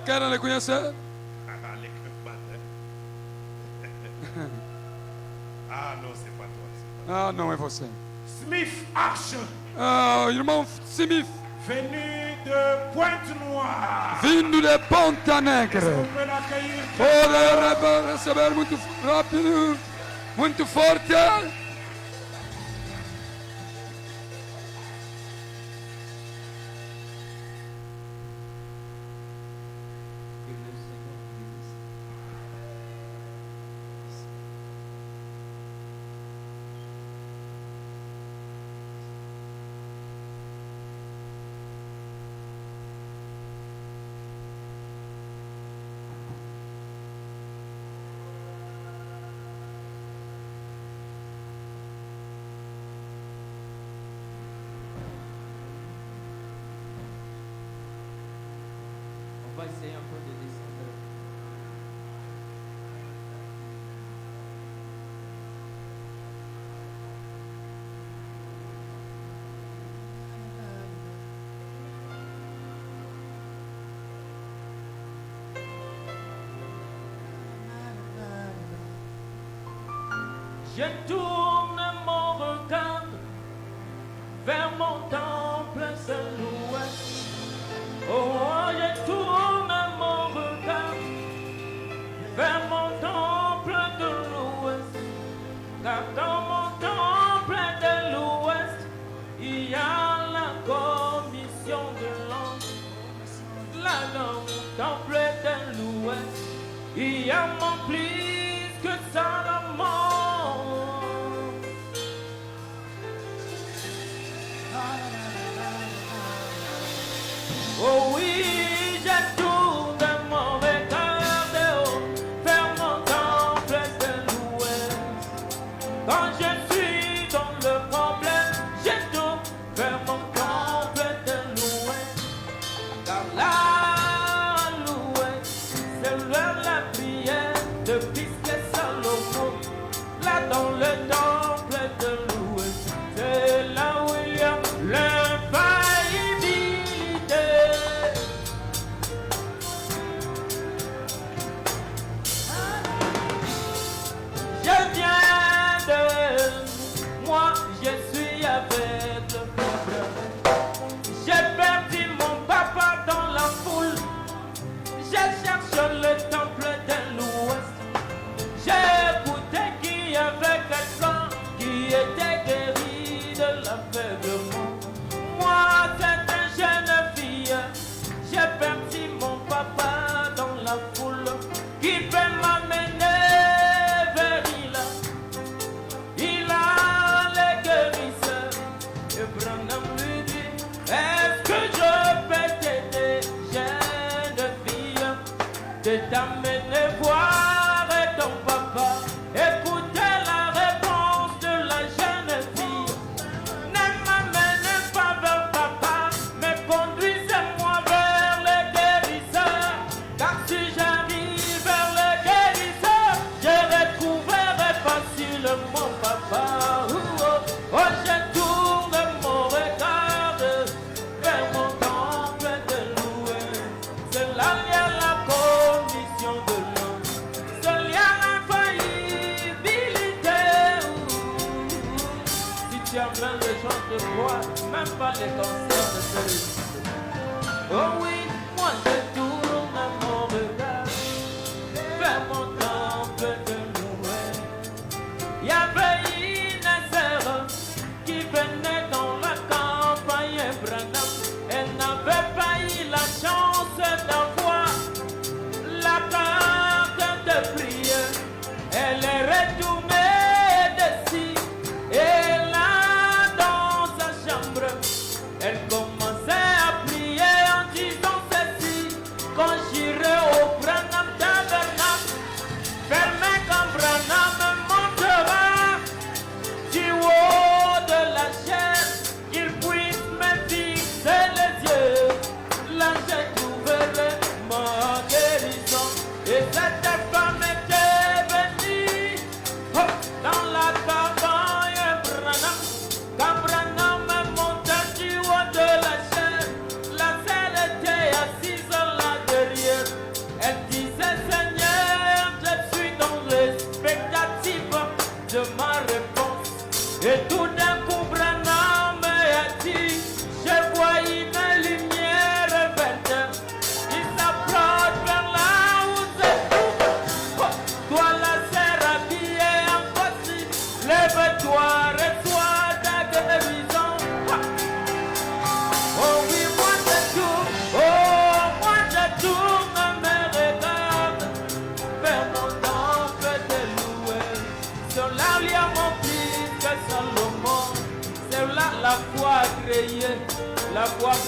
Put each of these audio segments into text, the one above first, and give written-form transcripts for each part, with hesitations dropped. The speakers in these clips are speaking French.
Quem não lhe conhece? Ah non, c'est pas toi. Ah, não é você. Smith Archer, Ah, irmão Smith, venu de Pointe-Noire. vindo de Ponta Negra. On peut l'accueillir. Pode receber muito rápido, muito forte. On va essayer un peu de descendre. Je tourne mon regard vers mon temple Saint-Louis. Oh, je tourne mon regard vers mon temple de l'Ouest. Car dans mon temple de l'Ouest, il y a la commission de l'ange. Là, dans mon temple de l'Ouest, il y a mon plus que Salomon. Oh oui, je tourne mon regard de haut vers mon temple de l'Ouest. Quand je suis dans le problème, je tourne vers mon temple de l'Ouest. Car là, l'Ouest, c'est vers la prière de Pisque Salomon. Là dans le temple de l'Ouest, c'est là où il y a l'infaillibilité. Je viens de moi, je suis avec le peuple. J'ai perdu mon papa dans la foule. Je cherche le temple de l'Ouest. J'ai écouté qu'il y avait quelqu'un qui était guéri de l'aveuglement. Moi, c'est une jeune fille. J'ai perdu mon papa dans la foule. Qui peut m'amener vers il? Il a les guérisseurs. Et Branham lui dit, est-ce que je peux t'aider, jeune fille, de t'amener voir ton papa? Écoutez la réponse de la jeune fille. Ne m'amenez pas vers papa, mais conduisez-moi vers le guérisseur. Car si j'arrive vers le guérisseur, je retrouverai facilement papa. Oh, je tourne mon regard vers mon temple de l'Ouest. C'est là il y a la commission de l'homme. C'est là il y a l'infaillibilité. Si tu as plein de gens de croire, même pas les cancers ne se résistent. Oh oui, moi je tourne mon regard vers mon temple de l'Ouest. Il y avait une sœur qui venait dans la campagne Branham. Elle n'avait pas eu la chance d'avoir la carte de prière. Elle est retournée dessus et là dans sa chambre, elle commençait à prier en disant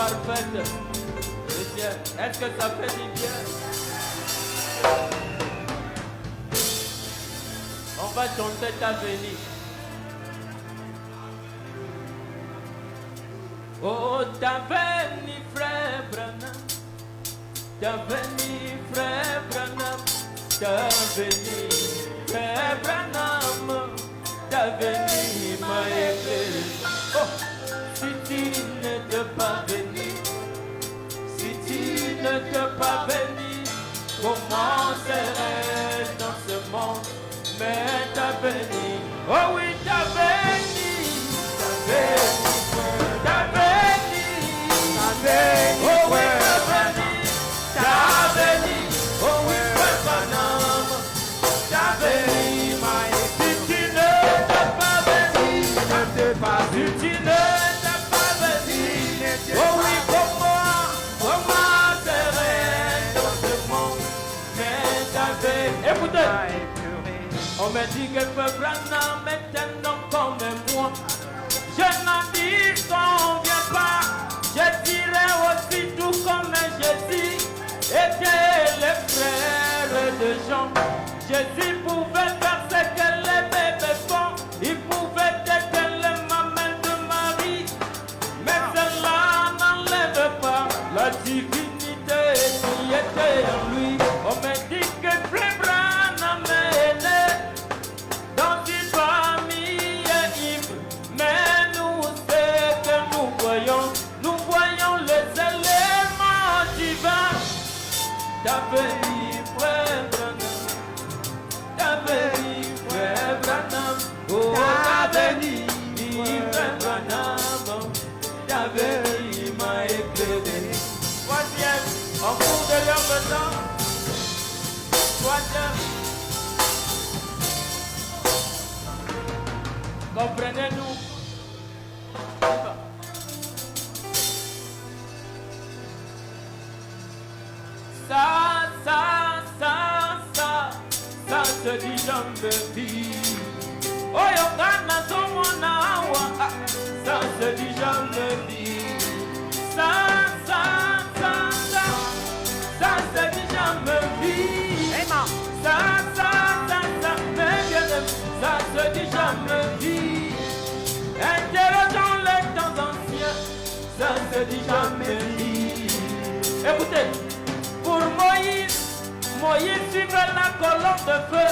parfaite. Monsieur, est-ce que ça fait du bien? On va chanter ta bénie. Oh, ta bénie, frère Branham. Ta bénie, frère Branham. Ta bénie, frère Branham. Ta bénie m'a éclairé. Oh, si tu ne te pas béni, si tu ne te pas béni, comment serais-je dans ce monde? Mais ta béni, oh oui, ta béni, ta béni, ta béni, ta béni, oh oui, ta béni, ta béni, oh oui, frère Branham, ta béni, si tu ne t'as pas béni, si tu ne t'as pas béni, oh oui, comment serais-je dans ce monde? Mais ta béni, écoutez. On me dit que Frère Branham est un homme comme moi. Je n'en disconviens pas. Je dirais aussi tout comme Jésus était le frère de Jean. Jésus pouvait faire ce que les bébés font. Il pouvait être le maman de Marie. Mais cela n'enlève pas la divinité qui était en lui. On me dit que Frère Branham est né dans une famille hymne, mais nous, c'est que nous voyons les éléments divins. Ta béni, frère Branham, ta béni, frère Branham, oh ta béni, frère Branham, ta béni m'a éclairé. Troisième, en cours de leur temps, troisième. Comprenez-nous. Ça se dit jamais vie. Oh, yokana somona wa. Ça se dit jamais vie. Ça se dit jamais vie. Ça, mais bien, ça se dit jamais vie. Interrogeons les temps anciens, ça se dit jamais vie. Écoutez, pour Moïse suivait la colonne de feu.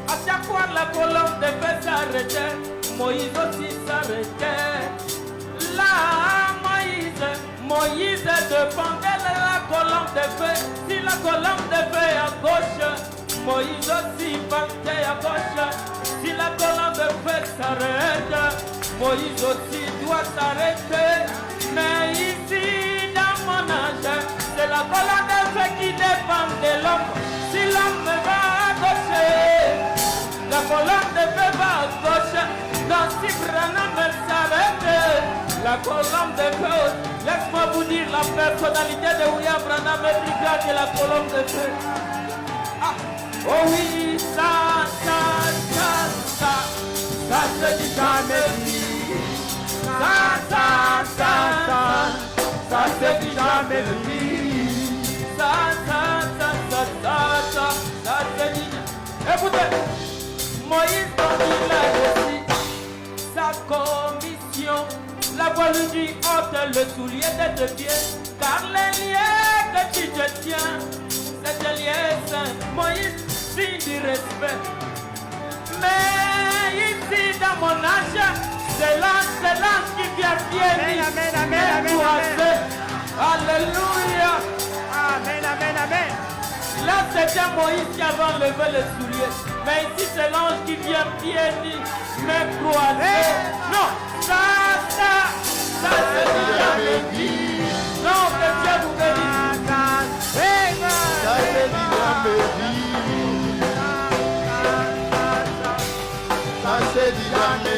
À chaque fois la colonne de feu s'arrêtait, Moïse aussi s'arrêtait. Là, Moïse dépendait de la colonne de feu. Si la colonne de feu est à gauche, Moïse aussi partait à gauche. Si la colonne de feu s'arrête, Moïse aussi doit s'arrêter. Mais ici, dans mon âge, c'est la colonne de feu qui dépend de l'homme. Si l'homme va à gauche, la colonne de feu va à gauche. Donc si Branham s'arrête, la colonne de feu, laisse-moi vous dire, la personnalité de William Branham est plus grande que la colonne de feu. Ah. Oh oui, ça se dit jamais dit. Ça se dit jamais dit. Ça se dit. Écoutez, Moïse quand il a réussi sa commission, la voix lui dit ôte le soulier de tes pieds, car les liens que tu te tiens, c'est des liens saints. Moïse, signe du respect. Mais ici dans mon âge, c'est l'ange qui vient bien. Amen. Alléluia. Amen. Là, c'était Moïse qui avait enlevé les souliers. Mais ici, c'est l'ange qui vient pieds nus, mais croisés. Non, ça se dit jamais dit. Non, que Dieu vous bénisse. Ça se dit jamais dit. Ça se dit jamais